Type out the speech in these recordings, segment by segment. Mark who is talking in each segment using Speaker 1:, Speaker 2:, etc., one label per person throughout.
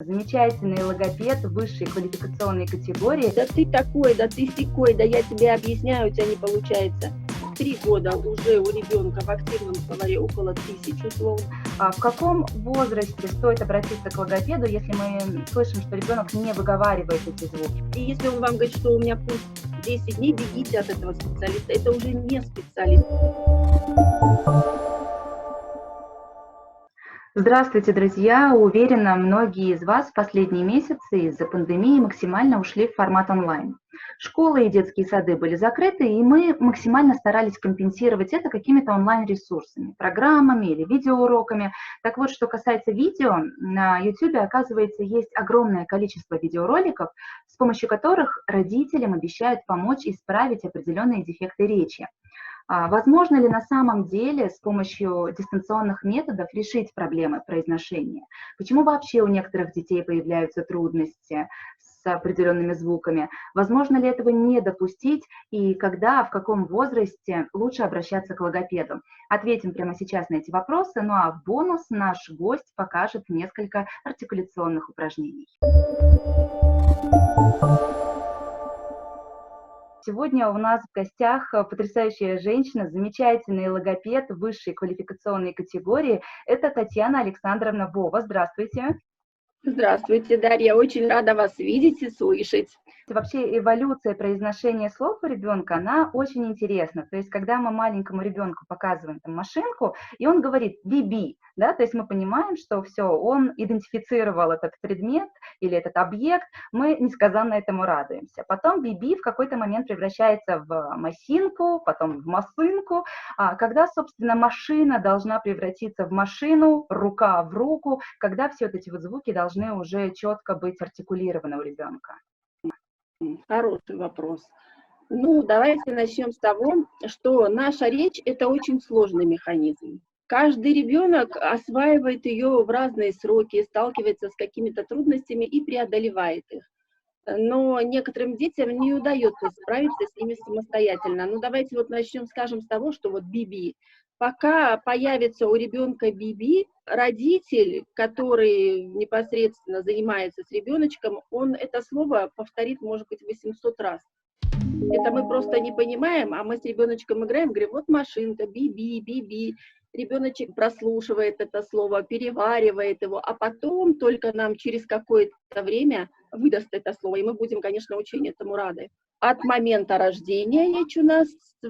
Speaker 1: Замечательный логопед высшей квалификационной категории.
Speaker 2: Да ты такой, да ты сякой, да я тебе объясняю, у тебя не получается. 3 года уже у ребенка в активном словаре около 1000 слов.
Speaker 1: В каком возрасте стоит обратиться к логопеду, если мы слышим, что ребенок не выговаривает эти звуки?
Speaker 2: И если он вам говорит, что у меня пульс 10 дней, бегите от этого специалиста. Это уже не специалист.
Speaker 1: Здравствуйте, друзья! Уверена, многие из вас в последние месяцы из-за пандемии максимально ушли в формат онлайн. Школы и детские сады были закрыты, и мы максимально старались компенсировать это какими-то онлайн-ресурсами, программами или видеоуроками. Так вот, что касается видео, на YouTube, оказывается, есть огромное количество видеороликов, с помощью которых родителям обещают помочь исправить определенные дефекты речи. Возможно ли на самом деле с помощью дистанционных методов решить проблемы произношения? Почему вообще у некоторых детей появляются трудности с определенными звуками? Возможно ли этого не допустить? И когда, в каком возрасте лучше обращаться к логопеду? Ответим прямо сейчас на эти вопросы. Ну а в бонус наш гость покажет несколько артикуляционных упражнений. Сегодня у нас в гостях потрясающая женщина, замечательный логопед высшей квалификационной категории. Это Татьяна Александровна Вова. Здравствуйте.
Speaker 2: Здравствуйте, Дарья. Очень рада вас видеть и слышать.
Speaker 1: Вообще эволюция произношения слов у ребенка, она очень интересна. То есть, когда мы маленькому ребенку показываем там машинку, и он говорит «биби», да, то есть мы понимаем, что все, он идентифицировал этот предмет или этот объект, мы несказанно этому радуемся. Потом «биби» в какой-то момент превращается в масинку, потом в масынку, когда, собственно, машина должна превратиться в машину, рука в руку, когда все эти вот звуки должны уже четко быть артикулированы у ребенка.
Speaker 2: Хороший вопрос. Ну, давайте начнем с того, что наша речь – это очень сложный механизм. Каждый ребенок осваивает ее в разные сроки, сталкивается с какими-то трудностями и преодолевает их. Но некоторым детям не удается справиться с ними самостоятельно. Ну, давайте вот начнем, скажем, с того, что вот биби. Пока появится у ребенка биби, родитель, который непосредственно занимается с ребеночком, он это слово повторит, может быть, 800 раз. Это мы просто не понимаем, а мы с ребеночком играем, говорим, вот машинка, биби, биби. Ребеночек прослушивает это слово, переваривает его, а потом только нам через какое-то время выдаст это слово, и мы будем, конечно, очень этому рады. От момента рождения речь у нас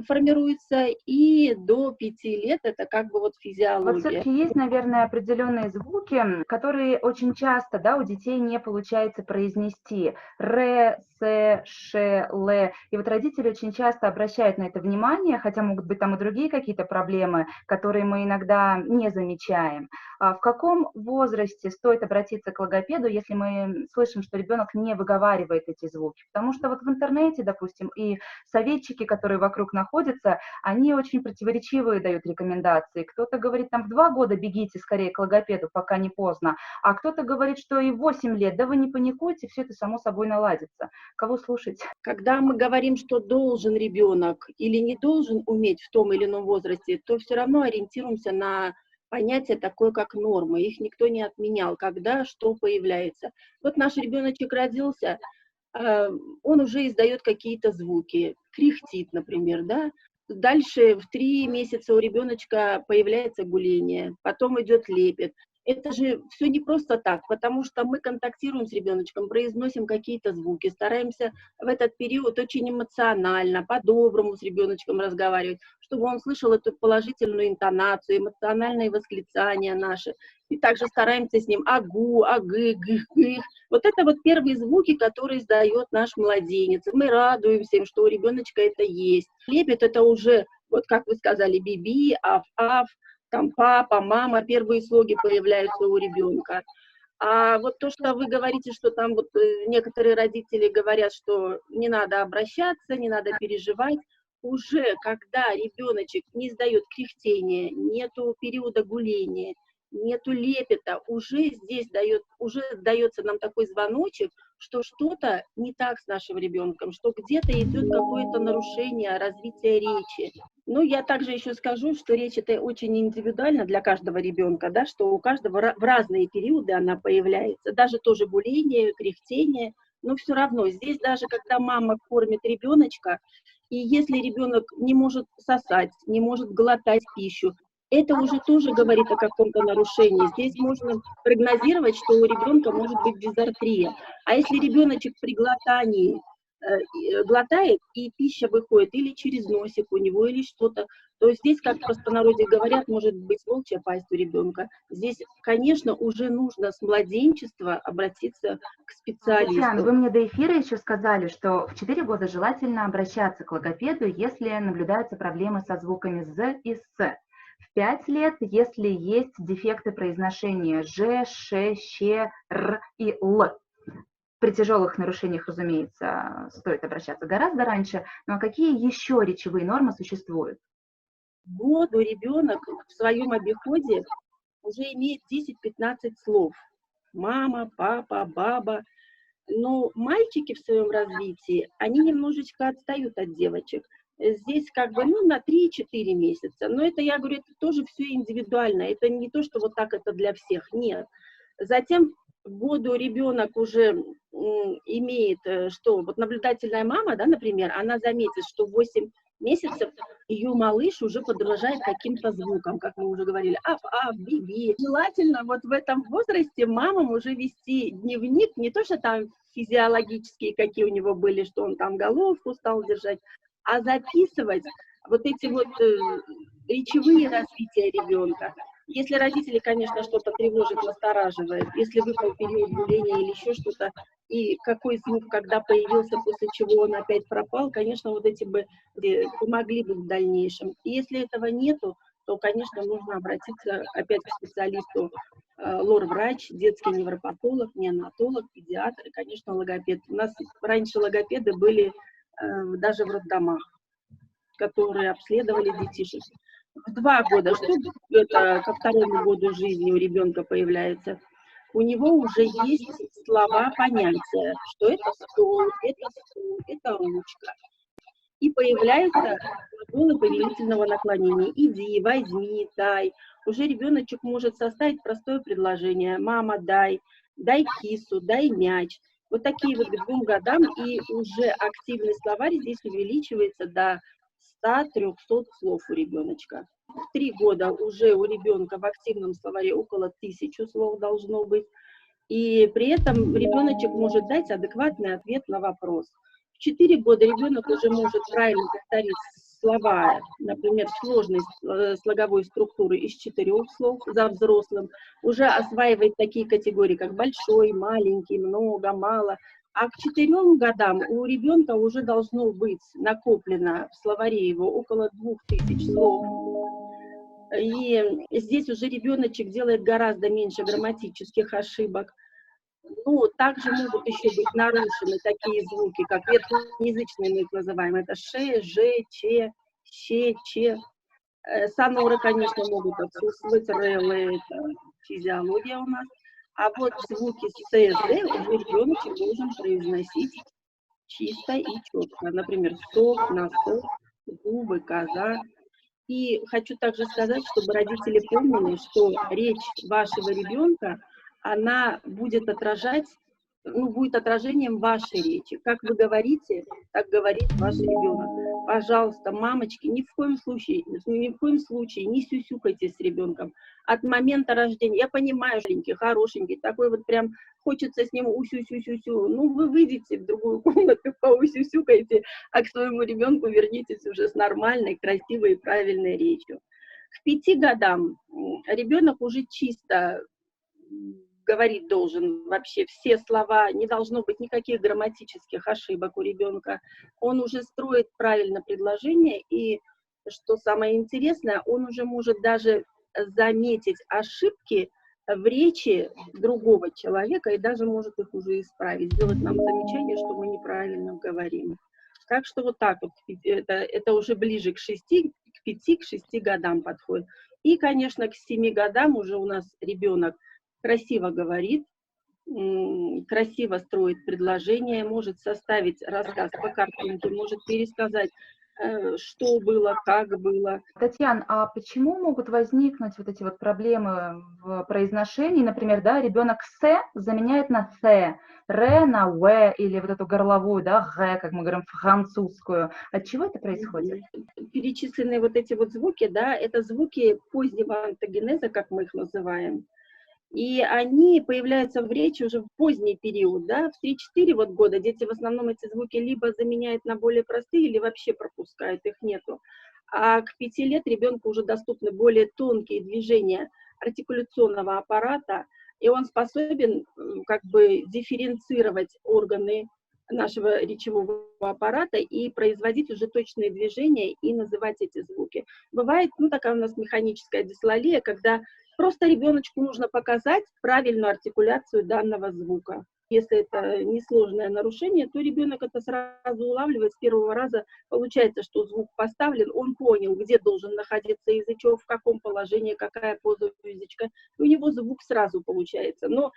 Speaker 2: формируется, и до 5 лет это как бы вот физиология.
Speaker 1: Вот все-таки есть, наверное, определенные звуки, которые очень часто, да, у детей не получается произнести. Р, С, Ш, Л. И вот родители очень часто обращают на это внимание, хотя могут быть там и другие какие-то проблемы, которые мы иногда не замечаем. В каком возрасте стоит обратиться к логопеду, если мы слышим, что ребенок не выговаривает эти звуки? Потому что вот в интернете, допустим, и советчики, которые вокруг находятся, они очень противоречивые дают рекомендации. Кто-то говорит, там в 2 года бегите скорее к логопеду, пока не поздно, а кто-то говорит, что и в 8 лет, да вы не паникуйте, все это само собой наладится. Кого слушать?
Speaker 2: Когда мы говорим, что должен ребенок или не должен уметь в том или ином возрасте, то все равно ориентируемся на понятие такое, как нормы. Их никто не отменял, когда что появляется. Вот наш ребеночек родился, он уже издает какие-то звуки, кряхтит, например, да. Дальше в 3 месяца у ребеночка появляется гуление, потом идет лепет. Это же все не просто так, потому что мы контактируем с ребеночком, произносим какие-то звуки, стараемся в этот период очень эмоционально, по-доброму с ребеночком разговаривать, чтобы он слышал эту положительную интонацию, эмоциональные восклицания наши. И также стараемся с ним агу, агы, гых, гых. Вот это вот первые звуки, которые издает наш младенец. Мы радуемся им, что у ребеночка это есть. Лепет это уже, вот как вы сказали, биби, аф, там папа, мама, первые слоги появляются у ребенка. А вот то, что вы говорите, что там вот некоторые родители говорят, что не надо обращаться, не надо переживать, уже когда ребеночек не издает кряхтения, нету периода гуления, нету лепета, уже здесь уже дается нам такой звоночек, что что-то не так с нашим ребенком, что где-то идет какое-то нарушение развития речи. Ну, я также еще скажу, что речь это очень индивидуально для каждого ребенка, да, что у каждого в разные периоды она появляется, даже тоже буление, кряхтение, но все равно здесь даже когда мама кормит ребеночка, и если ребенок не может сосать, не может глотать пищу, это уже тоже говорит о каком-то нарушении. Здесь можно прогнозировать, что у ребенка может быть дизартрия. А если ребеночек при глотании глотает, и пища выходит или через носик у него, или что-то, то здесь, как в простонародье говорят, может быть волчья пасть у ребенка. Здесь, конечно, уже нужно с младенчества обратиться к
Speaker 1: Татьяна,
Speaker 2: специалисту.
Speaker 1: вы мне до эфира еще сказали, что в 4 года желательно обращаться к логопеду, если наблюдаются проблемы со звуками «з» и «с». В 5 лет, если есть дефекты произношения «ж», «ш», «щ», «р» и «л». При тяжелых нарушениях, разумеется, стоит обращаться гораздо раньше. Ну а какие еще речевые нормы существуют?
Speaker 2: В году ребенок в своем обиходе уже имеет 10-15 слов. Мама, папа, баба. Но мальчики в своем развитии, они немножечко отстают от девочек. Здесь как бы, ну, на 3-4 месяца. Но это, я говорю, это тоже все индивидуально. Это не то, что вот так это для всех. Нет. Затем в году ребенок уже имеет, что вот наблюдательная мама, да, например, она заметит, что в 8 месяцев ее малыш уже подражает каким-то звукам, как мы уже говорили, аф, би. Желательно вот в этом возрасте мамам уже вести дневник, не то, что там физиологические, какие у него были, что он там головку стал держать, а записывать вот эти вот речевые развития ребенка. Если родители, конечно, что-то тревожит, настораживает, если выпал период гуления или еще что-то, и какой звук, когда появился, после чего он опять пропал, конечно, вот эти бы помогли бы в дальнейшем. И если этого нету, то, конечно, нужно обратиться опять к специалисту, лор-врач, детский невропатолог, неонатолог, педиатр и, конечно, логопед. У нас раньше логопеды были даже в роддомах, которые обследовали детишек. В 2 года, что это ко 2-му году жизни у ребенка появляется, у него уже есть слова, понятия, что это стол, это ручка. И появляются глаголы повелительного наклонения. Иди, возьми, дай. Уже ребеночек может составить простое предложение. Мама, дай кису, дай мяч. Вот такие вот к 2 годам, и уже активный словарь здесь увеличивается до 100-300 слов у ребеночка. В 3 года уже у ребенка в активном словаре около 1000 слов должно быть. И при этом ребеночек может дать адекватный ответ на вопрос. В 4 года ребенок уже может правильно повторить слова, например, сложность слоговой структуры из 4 слов за взрослым, уже осваивает такие категории, как большой, маленький, много, мало. А к 4 годам у ребенка уже должно быть накоплено в словаре его около 2000 слов. И здесь уже ребеночек делает гораздо меньше грамматических ошибок. Ну, также могут еще быть нарушены такие звуки, как верхнеязычные мы их называем. Это ш, ж, ч, щ, ч. Соноры, конечно, могут отсутствовать, релы, это физиология у нас. А вот звуки с, д уже ребеночек должен произносить чисто и четко. Например, сок, носок, губы, коза. И хочу также сказать, чтобы родители помнили, что речь вашего ребенка, она будет отражать, ну, будет отражением вашей речи. Как вы говорите, так говорит ваш ребенок. Пожалуйста, мамочки, ни в коем случае не сюсюкайте с ребенком. От момента рождения, я понимаю, маленький, хорошенький, такой вот прям хочется с ним усю-сю-сю-сю. Ну, вы выйдете в другую комнату, поусюсюкайте, а к своему ребенку вернитесь уже с нормальной, красивой и правильной речью. К 5 годам ребенок уже чисто говорить должен вообще все слова, не должно быть никаких грамматических ошибок у ребенка. Он уже строит правильно предложение, и, что самое интересное, он уже может даже заметить ошибки в речи другого человека и даже может их уже исправить, сделать нам замечание, что мы неправильно говорим. Так что вот так вот, это уже ближе к 5-6 годам подходит. И, конечно, к 7 годам уже у нас ребенок красиво говорит, красиво строит предложение, может составить рассказ по картинке, может пересказать, что было, как было.
Speaker 1: Татьяна, а почему могут возникнуть вот эти вот проблемы в произношении? Например, да, ребенок «с» заменяет на «ц», «р» на «в» или вот эту горловую, да, «г», как мы говорим, французскую. От чего это происходит?
Speaker 2: Перечисленные вот эти вот звуки, да, это звуки позднего антогенеза, как мы их называем. И они появляются в речи уже в поздний период, да, в 3-4 вот года дети в основном эти звуки либо заменяют на более простые, или вообще пропускают, их нету. А к 5 лет ребенку уже доступны более тонкие движения артикуляционного аппарата, и он способен как бы дифференцировать органы нашего речевого аппарата и производить уже точные движения и называть эти звуки. Бывает, ну, такая у нас механическая дислалия, когда просто ребеночку нужно показать правильную артикуляцию данного звука. Если это несложное нарушение, то ребенок это сразу улавливает с первого раза. Получается, что звук поставлен, он понял, где должен находиться язычок, в каком положении, какая поза у язычка. И у него звук сразу получается. Но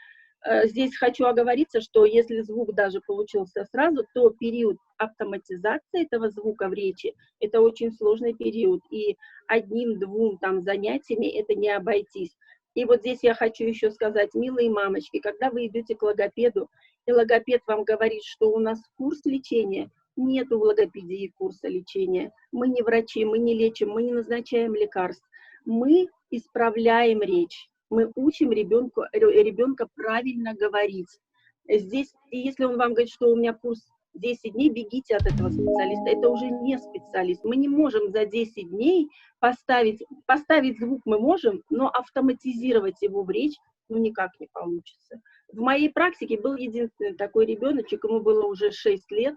Speaker 2: здесь хочу оговориться, что если звук даже получился сразу, то период автоматизации этого звука в речи – это очень сложный период. И одним-двум там занятиями это не обойтись. И вот здесь я хочу еще сказать, милые мамочки, когда вы идете к логопеду, и логопед вам говорит, что у нас курс лечения, нету в логопедии курса лечения. Мы не врачи, мы не лечим, мы не назначаем лекарств. Мы исправляем речь. Мы учим ребенка правильно говорить. Здесь, если он вам говорит, что у меня курс 10 дней, бегите от этого специалиста. Это уже не специалист. Мы не можем за 10 дней поставить звук мы можем, но автоматизировать его в речь ну никак не получится. В моей практике был единственный такой ребеночек, ему было уже 6 лет,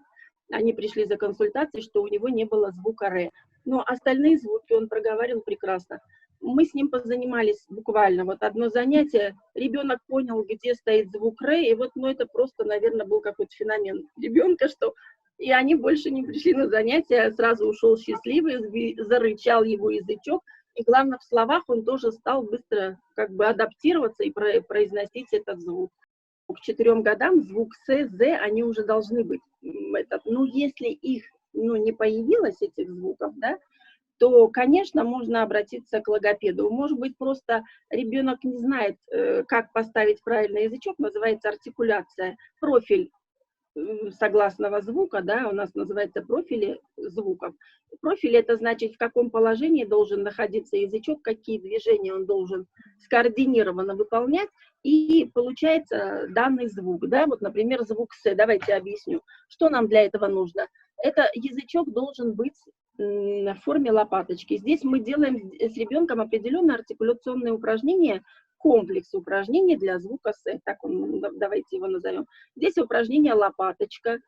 Speaker 2: они пришли за консультацией, что у него не было звука «р». Но остальные звуки он проговаривал прекрасно. Мы с ним позанимались буквально, вот одно занятие, ребенок понял, где стоит звук «р», и вот, ну, это просто, наверное, был какой-то феномен ребенка, что и они больше не пришли на занятия, сразу ушел счастливый, зарычал его язычок, и главное, в словах он тоже стал быстро как бы адаптироваться и произносить этот звук. К 4 годам звук «с», «з», они уже должны быть. Ну, если их не появилось, этих звуков, да, то, конечно, можно обратиться к логопеду. Может быть, просто ребенок не знает, как поставить правильно язычок, называется артикуляция, профиль согласного звука, да, у нас называется профили звуков. Профиль — это значит, в каком положении должен находиться язычок, какие движения он должен скоординированно выполнять, и получается данный звук, да, вот, например, звук «с», давайте объясню, что нам для этого нужно. Это язычок должен быть в форме лопаточки. Здесь мы делаем с ребенком определенные артикуляционные упражнения, комплекс упражнений для звука «с», так давайте его назовем. Здесь упражнение лопаточка.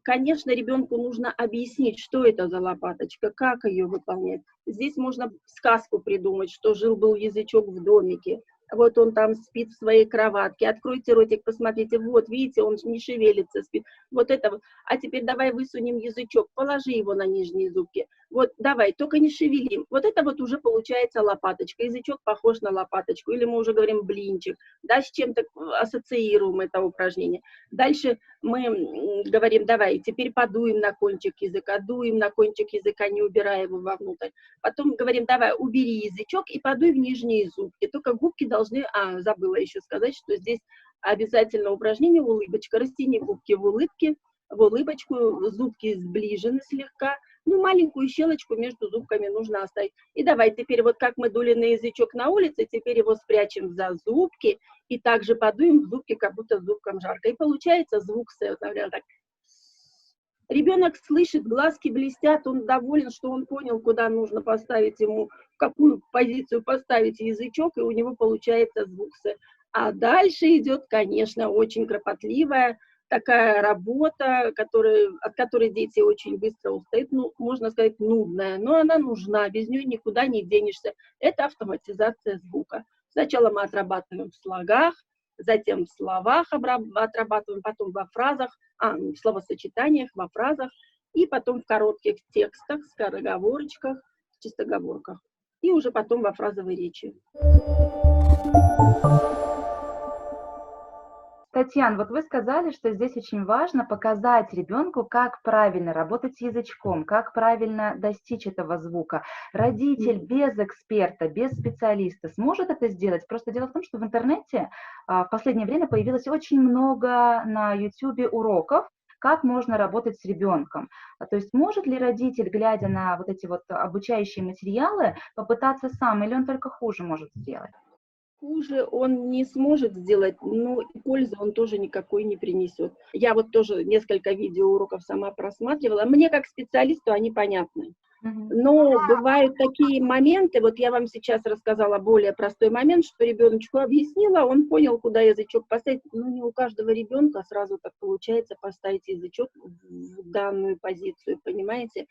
Speaker 2: Конечно, ребенку нужно объяснить, что это за лопаточка, как ее выполнять. Здесь можно сказку придумать, что жил-был язычок в домике. Вот он там спит в своей кроватке. Откройте ротик, посмотрите. Вот, видите, он не шевелится, спит. Вот это вот. А теперь давай высунем язычок, положи его на нижние зубки. Вот, давай, только не шевелим. Вот это вот уже получается лопаточка. Язычок похож на лопаточку. Или мы уже говорим блинчик. Да, с чем-то ассоциируем это упражнение. Дальше мы говорим, давай, теперь подуем на кончик языка. Дуем на кончик языка, не убирая его вовнутрь. Потом говорим, давай, убери язычок и подуй в нижние зубки. Только губки должны... забыла еще сказать, что здесь обязательно упражнение улыбочка. Растяни губки в улыбочку, зубки сближены слегка. Ну, маленькую щелочку между зубками нужно оставить. И давай, теперь вот как мы дули на язычок на улице, теперь его спрячем за зубки и также подуем в зубки, как будто зубкам жарко. И получается звук «с». Вот, например, так. Ребенок слышит, глазки блестят, он доволен, что он понял, куда нужно поставить ему, в какую позицию поставить язычок, и у него получается звук «с». А дальше идет, конечно, очень кропотливая такая работа, от которой дети очень быстро устают, ну, можно сказать, нудная, но она нужна, без нее никуда не денешься. Это автоматизация звука. Сначала мы отрабатываем в слогах, затем в словах отрабатываем, потом во фразах, в словосочетаниях, во фразах, и потом в коротких текстах, скороговорочках, чистоговорках. и уже потом во фразовой речи.
Speaker 1: Татьяна, вот вы сказали, что здесь очень важно показать ребенку, как правильно работать с язычком, как правильно достичь этого звука. Родитель без эксперта, без специалиста сможет это сделать? Просто дело в том, что в интернете в последнее время появилось очень много на YouTube уроков, как можно работать с ребенком. То есть может ли родитель, глядя на вот эти вот обучающие материалы, попытаться сам, или он только хуже может сделать?
Speaker 2: Хуже он не сможет сделать, но и пользы он тоже никакой не принесет. Я вот тоже несколько видеоуроков сама просматривала. Мне как специалисту они понятны. Но бывают такие моменты, вот я вам сейчас рассказала более простой момент, что ребеночку объяснила, он понял, куда язычок поставить. Ну, не у каждого ребенка сразу так получается поставить язычок в данную позицию, понимаете?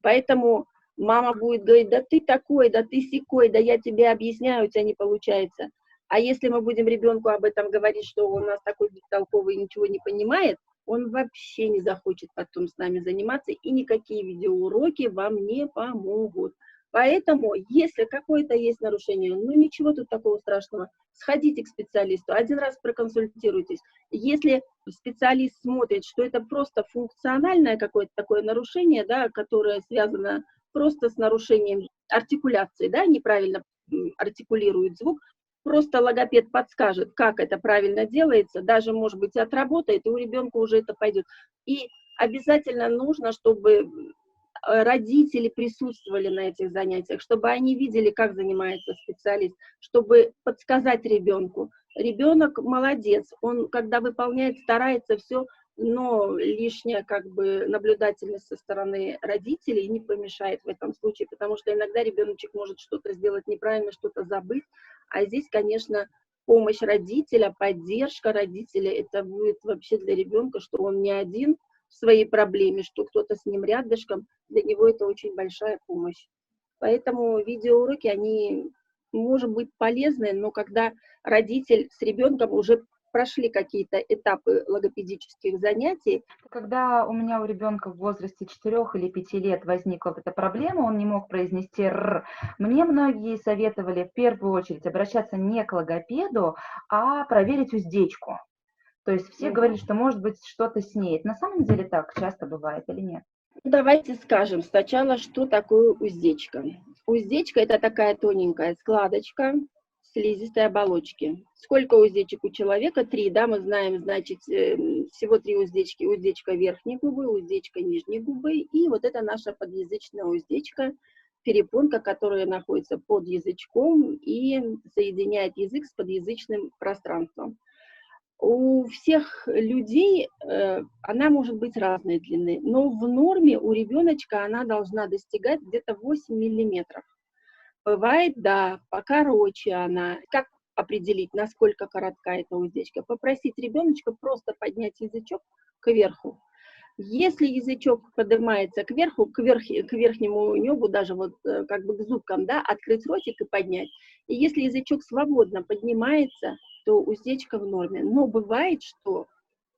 Speaker 2: Поэтому мама будет говорить, да ты такой, да ты сякой, да я тебе объясняю, у тебя не получается. А если мы будем ребенку об этом говорить, что он у нас такой бестолковый и ничего не понимает, он вообще не захочет потом с нами заниматься, и никакие видеоуроки вам не помогут. Поэтому, если какое-то есть нарушение, ну ничего тут такого страшного, сходите к специалисту, один раз проконсультируйтесь. Если специалист смотрит, что это просто функциональное какое-то такое нарушение, да, которое связано просто с нарушением артикуляции, да, неправильно артикулирует звук, просто логопед подскажет, как это правильно делается, даже, может быть, отработает, и у ребенка уже это пойдет. И обязательно нужно, чтобы родители присутствовали на этих занятиях, чтобы они видели, как занимается специалист, чтобы подсказать ребенку. Ребенок молодец, он, когда выполняет, старается все, но лишняя как бы наблюдательность со стороны родителей не помешает в этом случае, потому что иногда ребеночек может что-то сделать неправильно, что-то забыть, а здесь, конечно, помощь родителя, поддержка родителя, это будет вообще для ребенка, что он не один в своей проблеме, что кто-то с ним рядышком, для него это очень большая помощь. Поэтому видеоуроки, они, может быть, полезны, но когда родитель с ребенком уже прошли какие-то этапы логопедических занятий.
Speaker 1: Когда у меня у ребенка в возрасте 4 или 5 лет возникла эта проблема, он не мог произнести «р», мне многие советовали в первую очередь обращаться не к логопеду, а проверить уздечку. То есть все говорили, что может быть что-то с ней. Это на самом деле так часто бывает или нет?
Speaker 2: Давайте скажем сначала, что такое уздечка. Уздечка – это такая тоненькая складочка слизистой оболочки. Сколько уздечек у человека? 3, да, мы знаем, значит, всего 3 уздечки. Уздечка верхней губы, уздечка нижней губы, и вот это наша подъязычная уздечка, перепонка, которая находится под язычком и соединяет язык с подъязычным пространством. У всех людей она может быть разной длины, но в норме у ребеночка она должна достигать где-то 8 миллиметров. Бывает, да, покороче она. Как определить, насколько коротка эта уздечка? Попросить ребеночка просто поднять язычок кверху. Если язычок поднимается кверху, к верхнему небу, даже вот как бы к зубкам, да, открыть ротик и поднять. И если язычок свободно поднимается, то уздечка в норме. Но бывает, что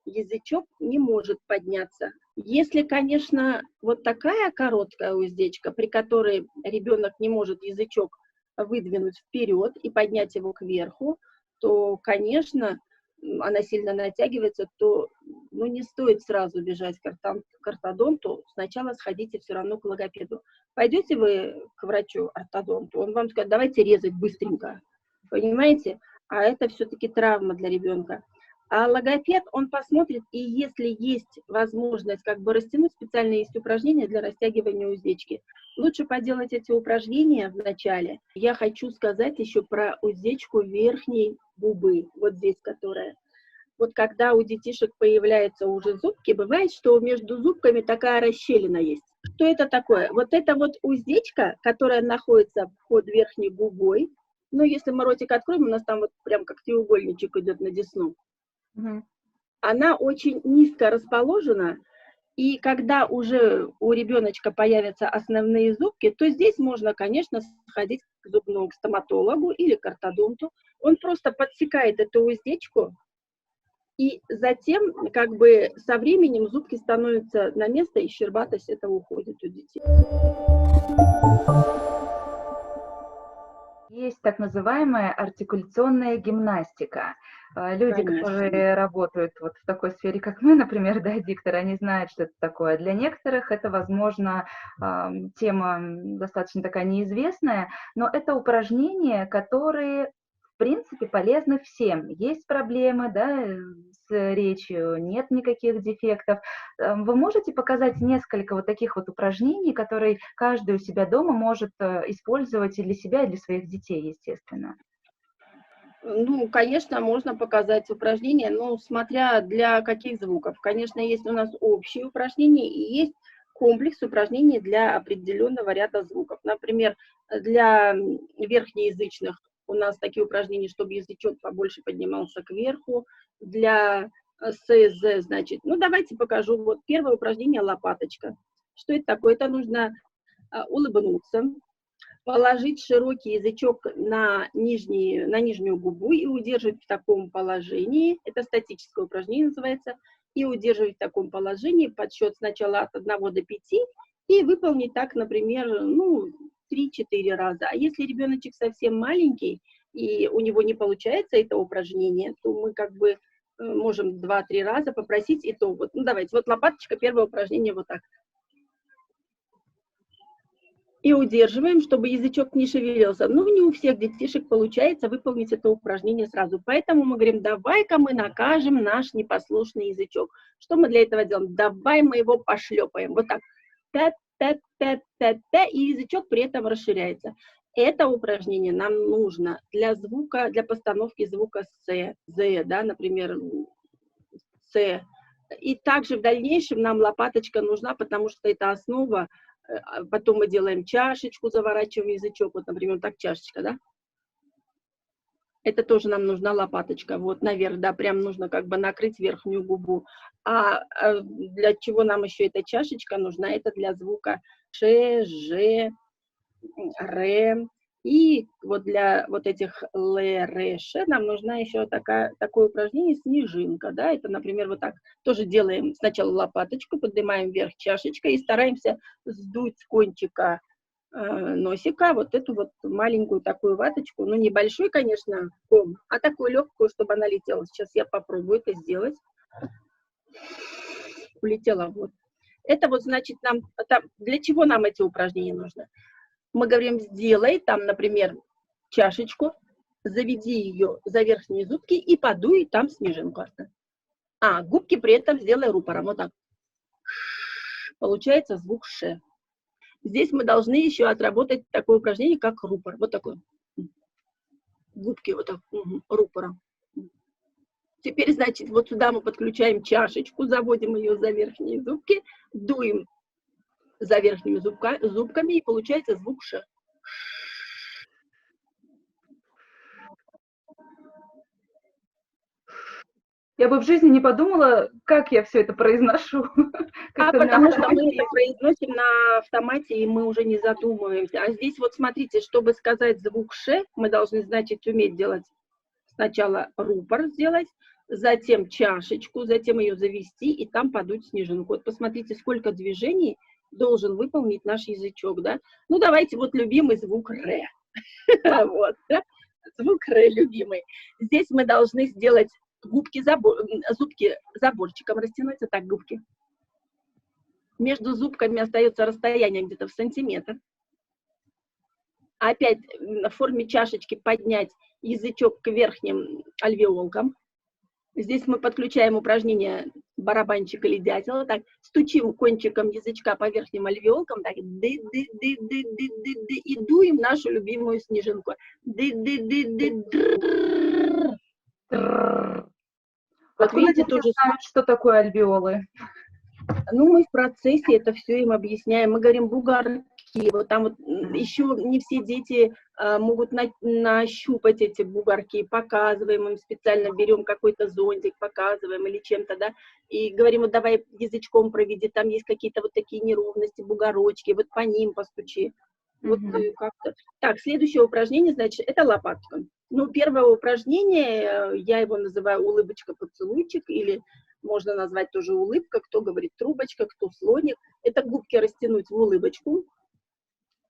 Speaker 2: язычок не может подняться. Если, конечно, вот такая короткая уздечка, при которой ребенок не может язычок выдвинуть вперед и поднять его кверху, то, конечно, она сильно натягивается, то не стоит сразу бежать к ортодонту, сначала сходите все равно к логопеду. Пойдете вы к врачу-ортодонту, он вам скажет, давайте резать быстренько, понимаете? А это все-таки травма для ребенка. А логопед, он посмотрит, и если есть возможность как бы растянуть, специально есть упражнения для растягивания уздечки. Лучше поделать эти упражнения вначале. Я хочу сказать еще про уздечку верхней губы, вот здесь которая. Вот когда у детишек появляются уже зубки, бывает, что между зубками такая расщелина есть. Что это такое? Вот это вот уздечка, которая находится под верхней губой. Ну, если мы ротик откроем, у нас там вот прям как треугольничек идет на десну. Она очень низко расположена, и когда уже у ребеночка появятся основные зубки, то здесь можно, конечно, сходить к зубному стоматологу или к ортодонту. Он просто подсекает эту уздечку, и затем, как бы, со временем зубки становятся на место, и щербатость это уходит у детей.
Speaker 1: Есть так называемая артикуляционная гимнастика. Люди,
Speaker 2: Конечно.
Speaker 1: которые работают вот в такой сфере, как мы, например, да, дикторы, они знают, что это такое. Для некоторых это, возможно, тема достаточно такая неизвестная, но это упражнения, которые, в принципе, полезны всем. Есть проблемы, да, с речью, нет никаких дефектов. Вы можете показать несколько вот таких вот упражнений, которые каждый у себя дома может использовать и для себя, и для своих детей, естественно?
Speaker 2: Ну, конечно, можно показать упражнения, но смотря для каких звуков. Конечно, есть у нас общие упражнения и есть комплекс упражнений для определенного ряда звуков. Например, для верхнеязычных у нас такие упражнения, чтобы язычок побольше поднимался кверху. Для СЗ, значит, ну, давайте покажу. Вот первое упражнение — лопаточка. Что это такое? Это нужно улыбнуться, положить широкий язычок на нижнюю губу и удерживать в таком положении. Это статическое упражнение называется. И удерживать в таком положении подсчет сначала от 1 до 5 и выполнить так, например, ну, 3-4 раза. А если ребеночек совсем маленький и у него не получается это упражнение, то мы как бы можем 2-3 раза попросить, и то вот, ну давайте, вот лопаточка, первое упражнение вот так. И удерживаем, чтобы язычок не шевелился. Ну, не у всех детишек получается выполнить это упражнение сразу. Поэтому мы говорим, давай-ка мы накажем наш непослушный язычок. Что мы для этого делаем? Давай мы его пошлепаем. Вот так. Та-та-та-та-та, и язычок при этом расширяется. Это упражнение нам нужно для звука, для постановки звука С, З, да, например, С. И также в дальнейшем нам лопаточка нужна, потому что это основа. Потом мы делаем чашечку, заворачиваем язычок, вот, например, так чашечка, да? Это тоже нам нужна лопаточка, вот наверх, да, прям нужно как бы накрыть верхнюю губу. А для чего нам еще эта чашечка нужна? Это для звука Ш, Ж, Р. И вот для вот этих Л, Р, Ш нам нужна еще такое упражнение снежинка, да, это, например, вот так тоже делаем сначала лопаточку, поднимаем вверх чашечкой и стараемся сдуть с кончика носика вот эту вот маленькую такую ваточку, ну, небольшой, конечно, ком, а такую легкую, чтобы она летела. Сейчас я попробую это сделать. Улетела, вот. Это вот, значит, для чего нам эти упражнения нужны? Мы говорим, сделай там, например, чашечку, заведи ее за верхние зубки и подуй там снежинку. А губки при этом сделай рупором, вот так. Получается звук Ш. Здесь мы должны еще отработать такое упражнение, как рупор. Вот такое. Губки вот так, рупором. Теперь, значит, вот сюда мы подключаем чашечку, заводим ее за верхние зубки, дуем за верхними зубками, и получается звук Ш.
Speaker 1: Я бы в жизни не подумала, как я все это произношу.
Speaker 2: Потому что мы ее произносим на автомате, и мы уже не задумываемся. А здесь вот смотрите, чтобы сказать звук Ш, мы должны, значит, уметь делать сначала рупор сделать, затем чашечку, затем ее завести и там подуть снежинку. Вот посмотрите, сколько движений должен выполнить наш язычок, да? Ну, давайте вот любимый звук Р. Вот, звук Р любимый. Здесь мы должны сделать зубки заборчиком растянуть, вот так губки. Между зубками остается расстояние где-то в сантиметр. Опять в форме чашечки поднять язычок к верхним альвеолкам. Здесь мы подключаем упражнение барабанчик или дятел. Так, стучим кончиком язычка по верхним альвеолкам, так, ды-ды-ды-ды-ды-ды-ды, и дуем нашу любимую снежинку. Ды-ды-ды-ды-дррррррр.
Speaker 1: Вот видите, тоже знают, что такое альвеолы.
Speaker 2: Ну, мы в процессе это все им объясняем. Мы говорим бугорки. Вот там вот еще не все дети могут нащупать эти бугорки. Показываем им специально, берем какой-то зонтик, показываем или чем-то, да, и говорим, вот давай язычком проведи, там есть какие-то вот такие неровности, бугорочки, вот по ним постучи. Вот как-то. Так, следующее упражнение, значит, это лопатка. Ну, первое упражнение, я его называю улыбочка-поцелуйчик, или можно назвать тоже улыбка, кто говорит трубочка, кто слоник. Это губки растянуть в улыбочку,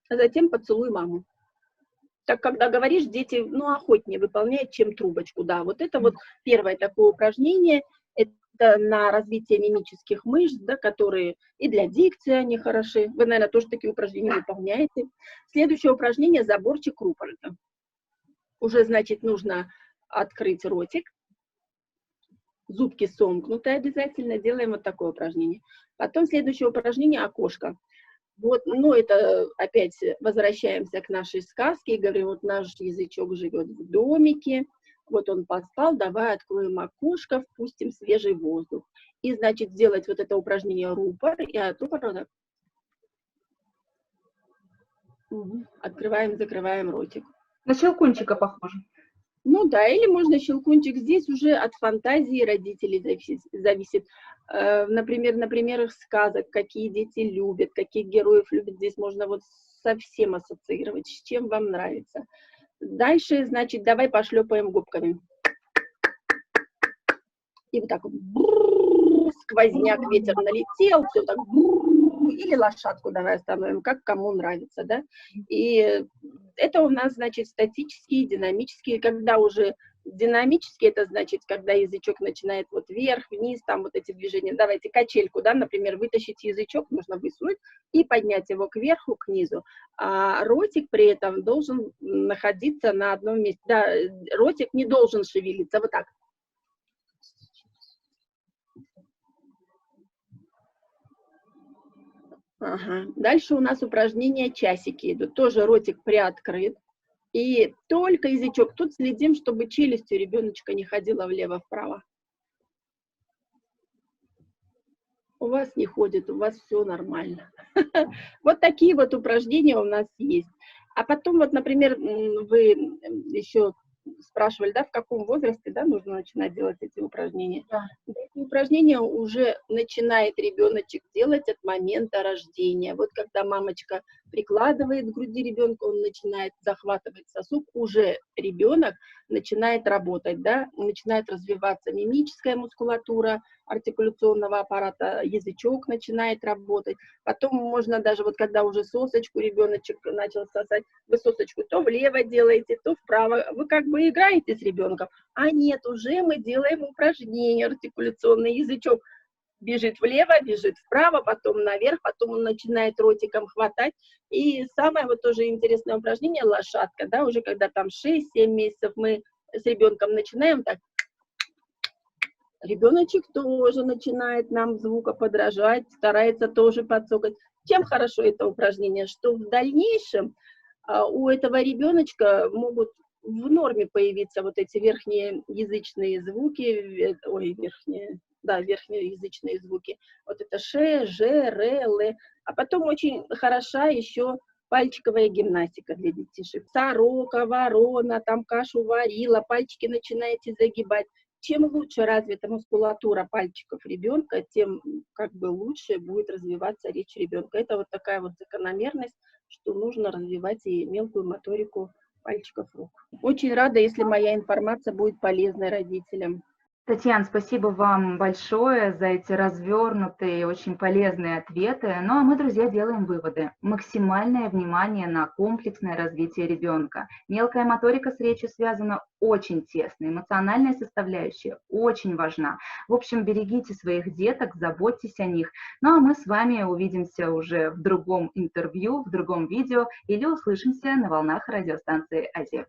Speaker 2: а затем поцелуй маму. Так, когда говоришь, дети, ну, охотнее выполняют, чем трубочку, да. Вот это вот первое такое упражнение, это на развитие мимических мышц, да, которые и для дикции они хороши. Вы, наверное, тоже такие упражнения выполняете. Следующее упражнение – заборчик рупорта. Уже, значит, нужно открыть ротик, зубки сомкнуты обязательно, делаем вот такое упражнение. Потом следующее упражнение – окошко. Вот, ну, это опять возвращаемся к нашей сказке и говорим, вот наш язычок живет в домике, вот он поспал, давай откроем окошко, впустим свежий воздух. И, значит, сделать вот это упражнение рупор, и от рупора открываем, закрываем ротик.
Speaker 1: На щелкунчика похоже.
Speaker 2: Ну да, или можно щелкунчик. Здесь уже от фантазии родителей зависит. Например, на примерах сказок, какие дети любят, каких героев любят. Здесь можно вот совсем ассоциировать, с чем вам нравится. Дальше, значит, давай пошлепаем губками. И вот так вот сквозняк, ветер налетел, все так или лошадку давай остановим, как кому нравится, да. И это у нас, значит, статические, динамические. Когда уже динамические, это значит, когда язычок начинает вот вверх, вниз, там вот эти движения. Давайте качельку, да, например, вытащить язычок, нужно высунуть и поднять его кверху, к низу. А ротик при этом должен находиться на одном месте. Да, ротик не должен шевелиться, вот так. Ага. Дальше у нас упражнения часики идут. Тоже ротик приоткрыт. И только язычок. Тут следим, чтобы челюсть у ребеночка не ходила влево-вправо. У вас не ходит, у вас все нормально. Вот такие вот упражнения у нас есть. А потом, вот, например, вы еще спрашивали, да, в каком возрасте, да, нужно начинать делать эти упражнения.
Speaker 1: Да.
Speaker 2: Эти упражнения уже начинает ребеночек делать от момента рождения. Вот когда мамочка прикладывает к груди ребенка, он начинает захватывать сосуд, уже ребенок начинает работать, да, начинает развиваться мимическая мускулатура артикуляционного аппарата, язычок начинает работать. Потом можно даже, вот когда уже сосочку ребеночек начал сосать, вы сосочку то влево делаете, то вправо. Вы как бы играете с ребенком, а нет, уже мы делаем упражнение артикуляционный, язычок бежит влево, бежит вправо, потом наверх, потом он начинает ротиком хватать. И самое вот тоже интересное упражнение – лошадка, да, уже когда там 6-7 месяцев мы с ребенком начинаем так, ребеночек тоже начинает нам звукоподражать, старается тоже подцокать. Чем хорошо это упражнение, что в дальнейшем у этого ребеночка могут в норме появиться вот эти верхние язычные звуки, верхние язычные звуки. Вот это ш, ж, р, л. А потом очень хороша еще пальчиковая гимнастика для детишек. Сорока, ворона, там кашу варила, пальчики начинаете загибать. Чем лучше развита мускулатура пальчиков ребенка, тем как бы лучше будет развиваться речь ребенка. Это вот такая вот закономерность, что нужно развивать и мелкую моторику пальчиков рук. Очень рада, если моя информация будет полезной родителям.
Speaker 1: Татьяна, спасибо вам большое за эти развернутые и очень полезные ответы. Ну а мы, друзья, делаем выводы. Максимальное внимание на комплексное развитие ребенка. Мелкая моторика с речью связана очень тесно. Эмоциональная составляющая очень важна. В общем, берегите своих деток, заботьтесь о них. Ну а мы с вами увидимся уже в другом интервью, в другом видео или услышимся на волнах радиостанции Азия+.